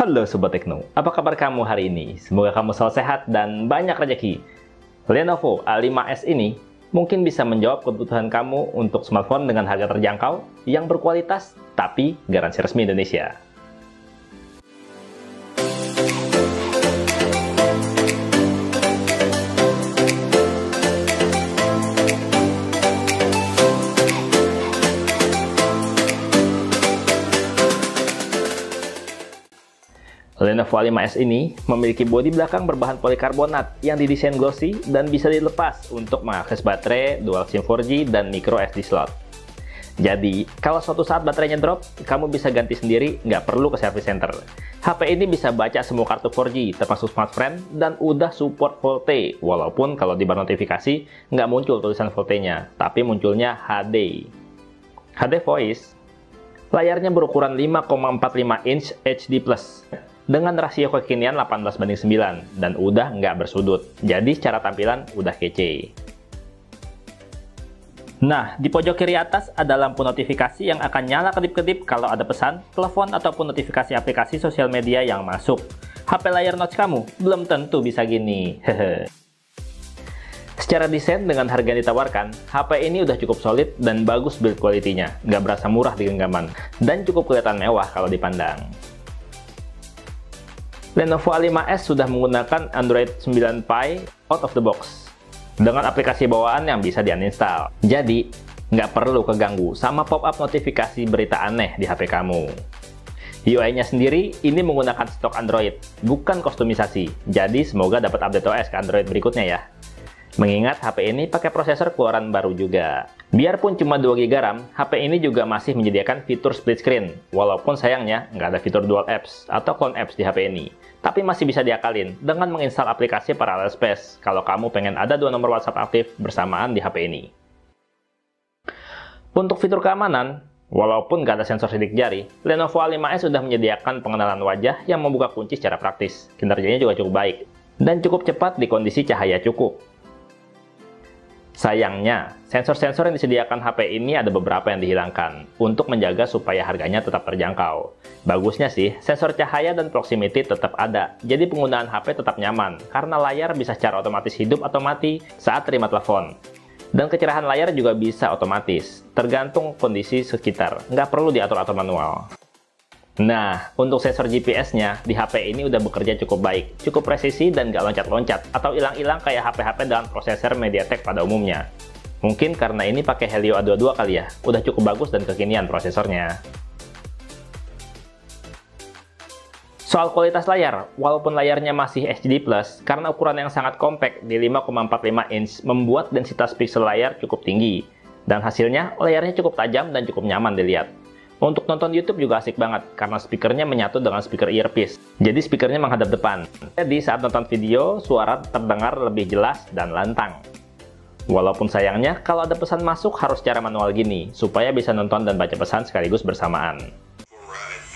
Halo Sobat Tekno, apa kabar kamu hari ini? Semoga kamu selalu sehat dan banyak rezeki. Lenovo A5s ini mungkin bisa menjawab kebutuhan kamu untuk smartphone dengan harga terjangkau, yang berkualitas, tapi garansi resmi Indonesia. Lenovo A5s ini memiliki bodi belakang berbahan polikarbonat yang didesain glossy dan bisa dilepas untuk mengakses baterai, dual SIM 4G, dan micro SD slot. Jadi, kalau suatu saat baterainya drop, kamu bisa ganti sendiri, nggak perlu ke service center. HP ini bisa baca semua kartu 4G, termasuk smartfren, dan udah support VoLTE, walaupun kalau di bar notifikasi, nggak muncul tulisan VoLTE-nya, tapi munculnya HD. HD Voice. Layarnya berukuran 5,45 inch HD+. Dengan rasio kekinian 18:9 dan udah nggak bersudut. Jadi secara tampilan udah kece. Nah, di pojok kiri atas ada lampu notifikasi yang akan nyala kedip-kedip kalau ada pesan, telepon, ataupun notifikasi aplikasi sosial media yang masuk. HP layar notch kamu belum tentu bisa gini. Secara desain dengan harga yang ditawarkan, HP ini udah cukup solid dan bagus build quality-nya. Nggak berasa murah di genggaman, dan cukup kelihatan mewah kalau dipandang. Lenovo A5s sudah menggunakan Android 9 Pie out of the box dengan aplikasi bawaan yang bisa di-uninstall. Jadi, nggak perlu keganggu sama pop-up notifikasi berita aneh di HP kamu. UI-nya sendiri ini menggunakan stok Android, bukan kostumisasi. Jadi, semoga dapat update OS ke Android berikutnya ya. Mengingat HP ini pakai prosesor keluaran baru juga. Biarpun cuma 2GB RAM, HP ini juga masih menyediakan fitur split screen. Walaupun sayangnya nggak ada fitur dual apps atau clone apps di HP ini. Tapi masih bisa diakalin dengan menginstal aplikasi parallel space kalau kamu pengen ada 2 nomor WhatsApp aktif bersamaan di HP ini. Untuk fitur keamanan, walaupun nggak ada sensor sidik jari, Lenovo A5s sudah menyediakan pengenalan wajah yang membuka kunci secara praktis. Kinerjanya juga cukup baik dan cukup cepat di kondisi cahaya cukup. Sayangnya, sensor-sensor yang disediakan HP ini ada beberapa yang dihilangkan untuk menjaga supaya harganya tetap terjangkau. Bagusnya sih, sensor cahaya dan proximity tetap ada, jadi penggunaan HP tetap nyaman karena layar bisa secara otomatis hidup atau mati saat terima telepon. Dan kecerahan layar juga bisa otomatis, tergantung kondisi sekitar, nggak perlu diatur-atur manual. Nah, untuk sensor GPS-nya di HP ini udah bekerja cukup baik, cukup presisi dan nggak loncat-loncat atau hilang-hilang kayak HP-HP dengan prosesor MediaTek pada umumnya. Mungkin karena ini pakai Helio A22 kali ya, udah cukup bagus dan kekinian prosesornya. Soal kualitas layar, walaupun layarnya masih HD+, karena ukuran yang sangat compact di 5,45 inch membuat densitas pixel layar cukup tinggi. Dan hasilnya, layarnya cukup tajam dan cukup nyaman dilihat. Untuk nonton YouTube juga asik banget, karena speakernya menyatu dengan speaker earpiece. Jadi speakernya menghadap depan. Jadi saat nonton video, suara terdengar lebih jelas dan lantang. Walaupun sayangnya, kalau ada pesan masuk harus secara manual gini, supaya bisa nonton dan baca pesan sekaligus bersamaan.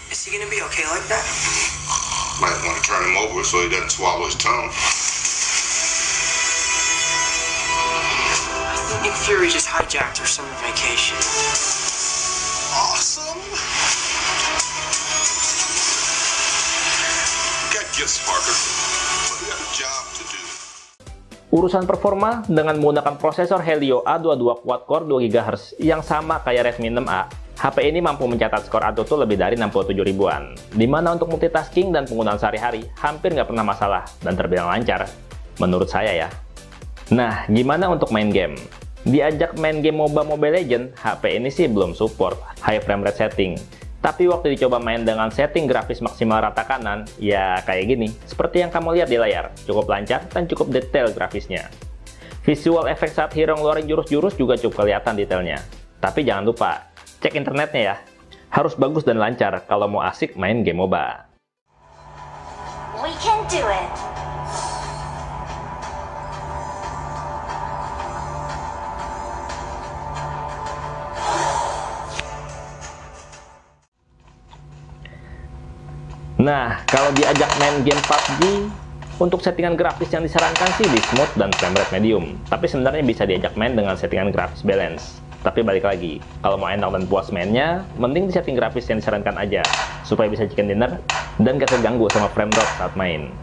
Is he gonna be okay like that? Might want to turn him over so he doesn't swallow his tongue. I think Nick Fury just hijacked our summer vacation. Awesome. Got gifts, Parker. But we got a job to do. Urusan performa dengan menggunakan prosesor Helio A22 quad-core 2GHz yang sama kayak Redmi 6A, HP ini mampu mencatat skor AnTuTu lebih dari 67 ribuan, dimana untuk multitasking dan penggunaan sehari-hari hampir nggak pernah masalah dan terbilang lancar, menurut saya ya. Nah, gimana untuk main game? Diajak main game MOBA Mobile Legends, HP ini sih belum support high frame rate setting. Tapi waktu dicoba main dengan setting grafis maksimal rata kanan, ya kayak gini. Seperti yang kamu lihat di layar, cukup lancar dan cukup detail grafisnya. Visual efek saat hero ngeluarin jurus-jurus juga cukup kelihatan detailnya. Tapi jangan lupa, cek internetnya ya. Harus bagus dan lancar kalau mau asik main game MOBA. We can do it. Nah, kalau diajak main game PUBG, untuk settingan grafis yang disarankan sih di smooth dan frame rate medium. Tapi sebenarnya bisa diajak main dengan settingan grafis balance. Tapi balik lagi, kalau mau enak dan puas mainnya, mending di setting grafis yang disarankan aja. supaya bisa chicken dinner dan gak keganggu sama frame drop saat main.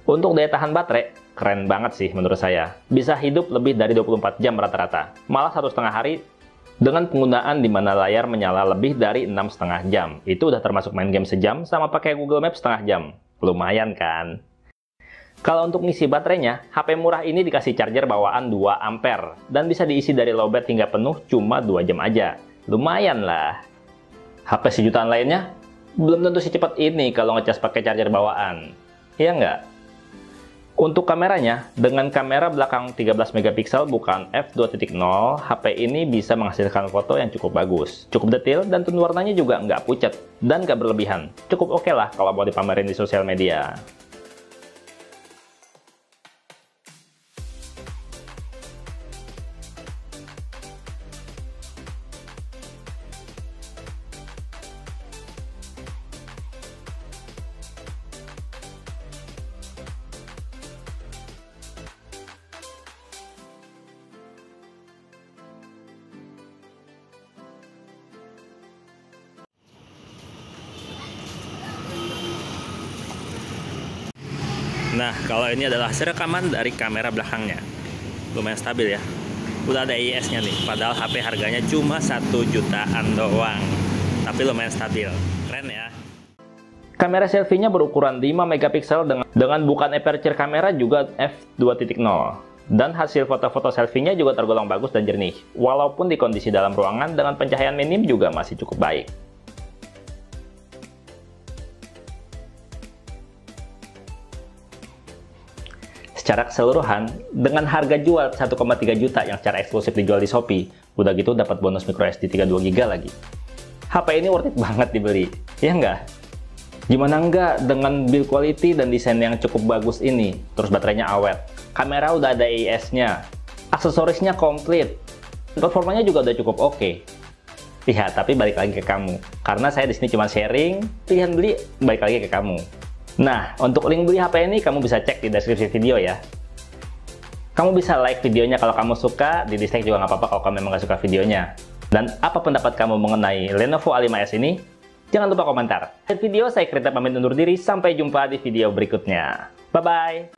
Untuk daya tahan baterai, keren banget sih menurut saya. Bisa hidup lebih dari 24 jam rata-rata. Malah 1,5 hari dengan penggunaan di mana layar menyala lebih dari 6,5 jam. Itu udah termasuk main game sejam sama pakai Google Maps setengah jam. Lumayan kan? Kalau untuk ngisi baterainya, HP murah ini dikasih charger bawaan 2 ampere dan bisa diisi dari lowbat hingga penuh cuma 2 jam aja. Lumayan lah. HP sejutaan lainnya belum tentu secepat ini kalau ngecas pakai charger bawaan. Iya nggak? Untuk kameranya, dengan kamera belakang 13 megapiksel bukan f2.0, HP ini bisa menghasilkan foto yang cukup bagus, cukup detail, dan tone warnanya juga nggak pucat dan nggak berlebihan. Cukup oke lah kalau mau dipamerin di sosial media. Nah, kalau ini adalah hasil rekaman dari kamera belakangnya. Lumayan stabil ya. Udah ada IIS-nya nih, padahal HP harganya cuma 1 jutaan doang. Tapi lumayan stabil. Keren ya. Kamera selfie-nya berukuran 5 megapiksel dengan bukan aperture kamera juga f2.0. Dan hasil foto-foto selfie-nya juga tergolong bagus dan jernih. Walaupun di kondisi dalam ruangan dengan pencahayaan minim juga masih cukup baik. Secara keseluruhan, dengan harga jual 1,3 juta yang secara eksklusif dijual di Shopee, udah gitu dapat bonus microSD 32GB lagi. HP ini worth it banget dibeli, ya nggak? Gimana nggak dengan build quality dan desain yang cukup bagus ini, terus baterainya awet, kamera udah ada IIS-nya, aksesorisnya komplit, performanya juga udah cukup oke. Ya, tapi balik lagi ke kamu, karena saya di sini cuma sharing, pilihan beli balik lagi ke kamu. Nah, untuk link beli HP ini kamu bisa cek di deskripsi video ya. Kamu bisa like videonya kalau kamu suka, di dislike juga nggak apa-apa kalau kamu memang nggak suka videonya. Dan apa pendapat kamu mengenai Lenovo A5s ini? Jangan lupa komentar. Dan video saya Krita pamit undur diri, sampai jumpa di video berikutnya. Bye-bye!